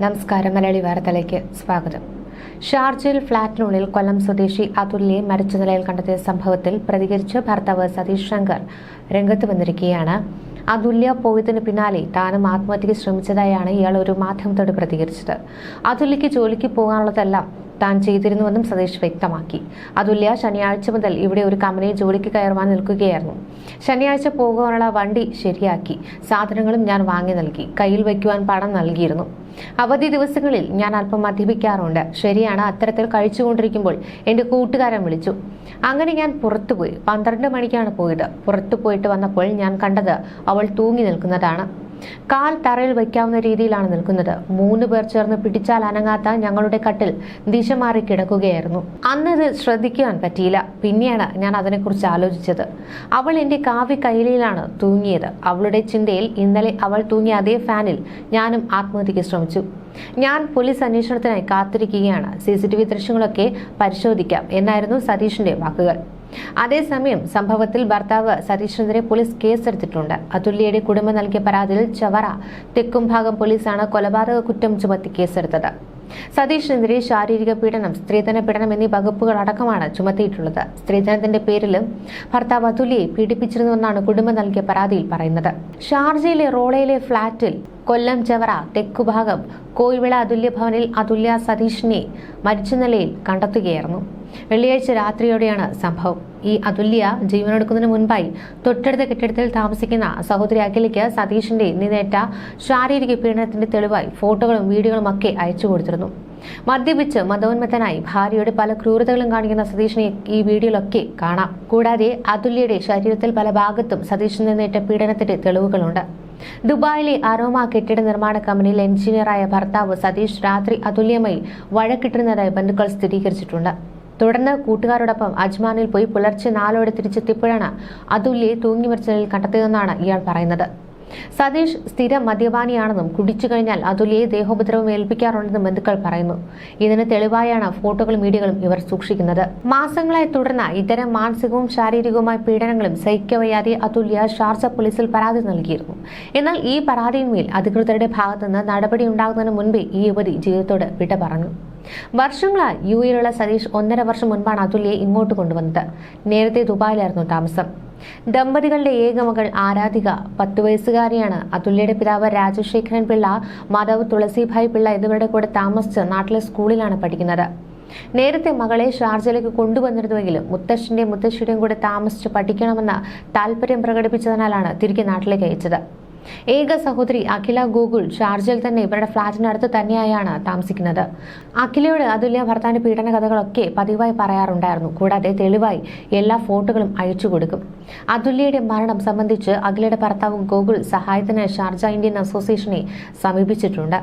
നമസ്കാരം. മലയാളി വാർത്തയിലേക്ക് സ്വാഗതം. ഷാർജയിൽ ഫ്ളാറ്റിനുള്ളിൽ കൊല്ലം സ്വദേശി അതുല്യെ മരിച്ച നിലയിൽ കണ്ടെത്തിയ സംഭവത്തിൽ പ്രതികരിച്ച് ഭർത്താവ് സതീഷ് ശങ്കർ രംഗത്ത് വന്നിരിക്കുകയാണ്. അതുല്യ പോയതിനു പിന്നാലെ താനും ആത്മഹത്യയ്ക്ക് ശ്രമിച്ചതായാണ് ഇയാൾ ഒരു മാധ്യമത്തോട് പ്രതികരിച്ചത്. അതുല്യയ്ക്ക് ജോലിക്ക് പോകാനുള്ളതെല്ലാം താൻ ചെയ്തിരുന്നുവെന്നും സതീഷ് വ്യക്തമാക്കി. അതുല്യ ശനിയാഴ്ച മുതൽ ഇവിടെ ഒരു കമ്പനിയിൽ ജോലിക്ക് കയറുവാൻ നിൽക്കുകയായിരുന്നു. ശനിയാഴ്ച പോകാനുള്ള വണ്ടി ശരിയാക്കി, സാധനങ്ങളും ഞാൻ വാങ്ങി നൽകി, കയ്യിൽ വയ്ക്കുവാൻ പണം നൽകിയിരുന്നു. അവധി ദിവസങ്ങളിൽ ഞാൻ അല്പം മദ്യപിക്കാറുണ്ട്. ശരിയാണ്, അത്തരത്തിൽ കഴിച്ചുകൊണ്ടിരിക്കുമ്പോൾ എന്റെ കൂട്ടുകാരൻ വിളിച്ചു. അങ്ങനെ ഞാൻ പുറത്തുപോയി. 12 മണിക്കാണ് പോയത്. പുറത്തു പോയിട്ട് വന്നപ്പോൾ ഞാൻ കണ്ടത് അവൾ തൂങ്ങി നിൽക്കുന്നതാണ്. കാൽ തറയിൽ വയ്ക്കാവുന്ന രീതിയിലാണ് നിൽക്കുന്നത്. 3 പേർ ചേർന്ന് പിടിച്ചാൽ അനങ്ങാത്ത ഞങ്ങളുടെ കട്ടിൽ ദിശ മാറി കിടക്കുകയായിരുന്നു. അന്നത് ശ്രദ്ധിക്കുവാൻ പറ്റിയില്ല. പിന്നെയാണ് ഞാൻ അതിനെക്കുറിച്ച് ആലോചിച്ചത്. അവൾ എന്റെ കാവ്യ കൈലിയിലാണ് തൂങ്ങിയത്. അവളുടെ ചിന്തയിൽ ഇന്നലെ അവൾ തൂങ്ങിയ അതേ ഫാനിൽ ഞാനും ആത്മഹത്യയ്ക്ക് ശ്രമിച്ചു. ഞാൻ പോലീസ് അന്വേഷണത്തിനായി കാത്തിരിക്കുകയാണ്. CCTV ദൃശ്യങ്ങളൊക്കെ പരിശോധിക്കാം എന്നായിരുന്നു സതീഷിന്റെ വാക്കുകൾ. അതേസമയം സംഭവത്തിൽ ഭർത്താവ് സതീഷിനെതിരെ പോലീസ് കേസെടുത്തിട്ടുണ്ട്. അതുല്യയുടെ കുടുംബം നൽകിയ പരാതിയിൽ ചവറ തെക്കുംഭാഗം പോലീസാണ് കൊലപാതക കുറ്റം ചുമത്തി കേസെടുത്തത്. സതീഷിനെതിരെ ശാരീരിക പീഡനം, സ്ത്രീധന പീഡനം എന്നീ വകുപ്പുകൾ അടക്കമാണ് ചുമത്തിയിട്ടുള്ളത്. സ്ത്രീധനത്തിന്റെ പേരിലും ഭർത്താവ് അതുല്യയെ പീഡിപ്പിച്ചിരുന്നുവെന്നാണ് കുടുംബം നൽകിയ പരാതിയിൽ പറയുന്നത്. ഷാർജയിലെ റോളയിലെ ഫ്ളാറ്റിൽ കൊല്ലം ചവറ തെക്കുഭാഗം കോയിവിള അതുല്യ ഭവനിൽ അതുല്യ സതീഷിനെ മരിച്ച നിലയിൽ കണ്ടെത്തുകയായിരുന്നു. വെള്ളിയാഴ്ച രാത്രിയോടെയാണ് സംഭവം. ഈ അതുല്യ ജീവനൊടുക്കുന്നതിന് മുൻപായി തൊട്ടടുത്ത കെട്ടിടത്തിൽ താമസിക്കുന്ന സഹോദരി അഖിലയ്ക്ക് സതീഷിന്റെ നിന്നേറ്റ ശാരീരിക പീഡനത്തിന്റെ തെളിവായി ഫോട്ടോകളും വീഡിയോകളും ഒക്കെ അയച്ചു കൊടുത്തിരുന്നു. മദ്യപിച്ച് മതോന്മത്തനായി ഭാര്യയുടെ പല ക്രൂരതകളും കാണിക്കുന്ന സതീഷിനെ ഈ വീഡിയോയിലൊക്കെ കാണാം. കൂടാതെ അതുല്യയുടെ ശരീരത്തിൽ പല ഭാഗത്തും സതീഷിന് നിന്നേറ്റ പീഡനത്തിന്റെ തെളിവുകളുണ്ട്. ദുബായിലെ അരോമ കെട്ടിട നിർമ്മാണ കമ്പനിയിൽ എഞ്ചിനീയറായ ഭർത്താവ് സതീഷ് രാത്രി അതുല്യമായി വഴക്കിട്ടിരുന്നതായി ബന്ധുക്കൾ സ്ഥിരീകരിച്ചിട്ടുണ്ട്. തുടർന്ന് കൂട്ടുകാരോടൊപ്പം അജ്മാനിൽ പോയി പുലർച്ചെ 4 തിരിച്ചെത്തിയപ്പോഴാണ് അതുല്യയെ തൂങ്ങി മരിച്ച നിലയിൽ കണ്ടെത്തിയതെന്നാണ് ഇയാൾ പറയുന്നത്. സതീഷ് സ്ഥിരം മദ്യപാനിയാണെന്നും കുടിച്ചു കഴിഞ്ഞാൽ അതുല്യയെ ദേഹോപദ്രവം ഏൽപ്പിക്കാറുണ്ടെന്നും ബന്ധുക്കൾ പറയുന്നു. ഇതിന് തെളിവായാണ് ഫോട്ടോകളും വീഡിയോകളും ഇവർ സൂക്ഷിക്കുന്നത്. മാസങ്ങളായി തുടർന്ന ഇത്തരം മാനസികവും ശാരീരികവുമായ പീഡനങ്ങളും സഹിക്കവയ്യാതെ അതുല്യ ഷാർജ പോലീസിൽ പരാതി നൽകിയിരുന്നു. എന്നാൽ ഈ പരാതിയിന്മേൽ അധികൃതരുടെ ഭാഗത്തുനിന്ന് നടപടി ഉണ്ടാകുന്നതിന് മുൻപേ ഈ യുവതി ജീവിതത്തോട് വിട പറഞ്ഞു. വർഷങ്ങളായി UAE-യിലുള്ള സതീഷ് 1.5 വർഷം മുൻപാണ് അതുല്യയെ ഇങ്ങോട്ട് കൊണ്ടുവന്നത്. നേരത്തെ ദുബായിലായിരുന്നു താമസം. ദമ്പതികളുടെ ഏക മകൾ ആരാധിക 10 വയസ്സുകാരിയാണ്. അതുല്യയുടെ പിതാവ് രാജശേഖരൻ പിള്ള, മാതാവ് തുളസിഭായ് പിള്ള എന്നിവരുടെ കൂടെ താമസിച്ച് നാട്ടിലെ സ്കൂളിലാണ് പഠിക്കുന്നത്. നേരത്തെ മകളെ ഷാർജയിലേക്ക് കൊണ്ടുവന്നിരുന്നുവെങ്കിലും മുത്തശ്ശിയുടെയും കൂടെ താമസിച്ച് പഠിക്കണമെന്ന് താല്പര്യം പ്രകടിപ്പിച്ചതിനാലാണ് തിരികെ നാട്ടിലേക്ക് അയച്ചത്. ഏക സഹോദരി അഖില ഗോകുൽ ഷാർജയിൽ തന്നെ ഇവരുടെ ഫ്ളാറ്റിനടുത്ത് തന്നെയായാണ് താമസിക്കുന്നത്. അഖിലയോട് അതുല്യ ഭർത്താവിന്റെ പീഡന കഥകളൊക്കെ പതിവായി പറയാറുണ്ടായിരുന്നു. കൂടാതെ തെളിവായി എല്ലാ ഫോട്ടോകളും അയച്ചു കൊടുക്കും. അതുല്യയുടെ മരണം സംബന്ധിച്ച് അഖിലയുടെ ഭർത്താവ് ഗോകുൽ സഹായത്തിന് ഷാർജ ഇന്ത്യൻ അസോസിയേഷനെ സമീപിച്ചിട്ടുണ്ട്.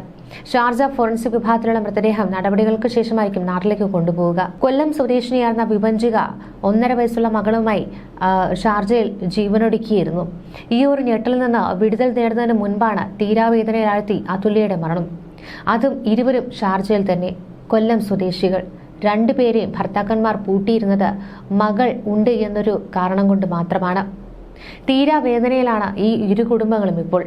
ഷാർജ ഫോറൻസിക് വിഭാഗത്തിലുള്ള മൃതദേഹം നടപടികൾക്ക് ശേഷമായിരിക്കും നാട്ടിലേക്ക് കൊണ്ടുപോവുക. കൊല്ലം സ്വദേശിനിയായിരുന്ന വിഭജിക 1.5 വയസ്സുള്ള മകളുമായി ഷാർജയിൽ ജീവനൊടുക്കിയിരുന്നു. ഈ ഒരു ഞെട്ടലിൽ നിന്ന് വിടുതൽ നേടുന്നതിന് മുൻപാണ് തീരാവേദനയിലാഴ്ത്തി അതുല്യയുടെ മരണം. അതും ഇരുവരും ഷാർജയിൽ തന്നെ. കൊല്ലം സ്വദേശികൾ 2 പേരെയും ഭർത്താക്കന്മാർ പൂട്ടിയിരുന്നത് മകൾ ഉണ്ട് എന്നൊരു കാരണം കൊണ്ട് മാത്രമാണ്. തീരാവേദനയിലാണ് ഈ ഇരു കുടുംബങ്ങളും ഇപ്പോൾ.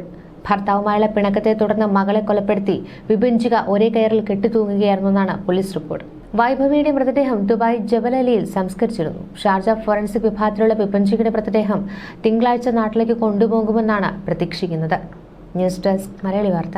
ഭർത്താവുമായുള്ള പിണക്കത്തെ തുടർന്ന് മകളെ കൊലപ്പെടുത്തി വിഭജിക ഒരേ കയറിൽ കെട്ടിത്തൂങ്ങുകയായിരുന്നെന്നാണ് പോലീസ് റിപ്പോർട്ട്. വൈഭവിയുടെ മൃതദേഹം ദുബായ് ജബലലിയിൽ സംസ്കരിച്ചിരുന്നു. ഷാർജ ഫോറൻസിക് വിഭാഗത്തിലുള്ള വിഭജികയുടെ മൃതദേഹം തിങ്കളാഴ്ച നാട്ടിലേക്ക് കൊണ്ടുപോകുമെന്നാണ് പ്രതീക്ഷിക്കുന്നത്. ന്യൂസ് ഡെസ്ക് മലയാളി വാർത്ത.